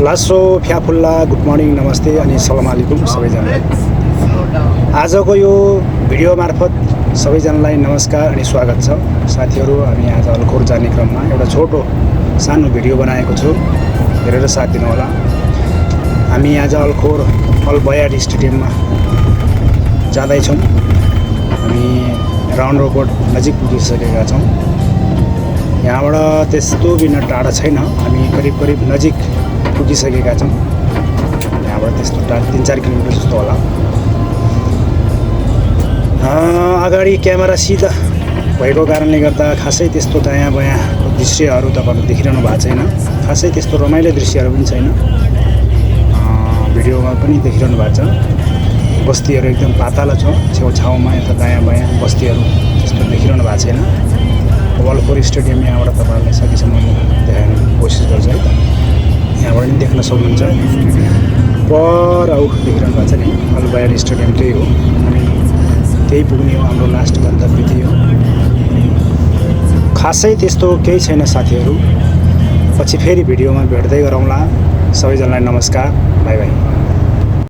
लासो फ्याफुल्ला good morning नमस्ते अनि सलाम अलैकुम सबैजनालाई। आजको यो भिडियो मार्फत सबैजनालाई नमस्कार अनि स्वागत छ। साथीहरू, हामी आज अलखोर जाने क्रममा एउटा छोटो सानो भिडियो बनाएको छु, हेरेर साथ दिनु होला। हामी आज अलखोर अलबयार स्टेडियममा जाँदैछौँ। हामी राउन्ड रोबोट नजिक पुगिसकेका छौँ। यहाँबाट त्यस्तो बिना टाढा छैन, हामी करिब नजिक पुगिसकेका छौँ। यहाँबाट त्यस्तो टाढा 3-4 किलोमिटर जस्तो होला। अगाडि क्यामेरा सिधा भएको कारणले गर्दा खासै त्यस्तो दायाँ बायाँको दृश्यहरू तपाईँहरूले देखिरहनु भएको छैन। खासै त्यस्तो रमाइलो दृश्यहरू पनि छैन। भिडियोमा पनि देखिरहनु भएको छ, बस्तीहरू एकदम पातला छ। छेउछाउमा यता दायाँ बायाँ बस्तीहरू त्यस्तो देखिरहनु भएको छैन। अलखोर स्टेडियम यहाँबाट तपाईँहरूले सकेसम्म देखाउने कोसिस गर्छु है त। यहाँबाट पनि देख्न सक्नुहुन्छ। पर देखिरहनु भएको छ नि, अलबयार स्टेडियम त्यही हो। हामी त्यही पुग्ने हो, हाम्रो लास्ट गन्तव्य त्यही हो। खासै त्यस्तो केही छैन साथीहरू। पछि फेरि भिडियोमा भेट्दै गरौँला। सबैजनालाई नमस्कार, बाई बाई।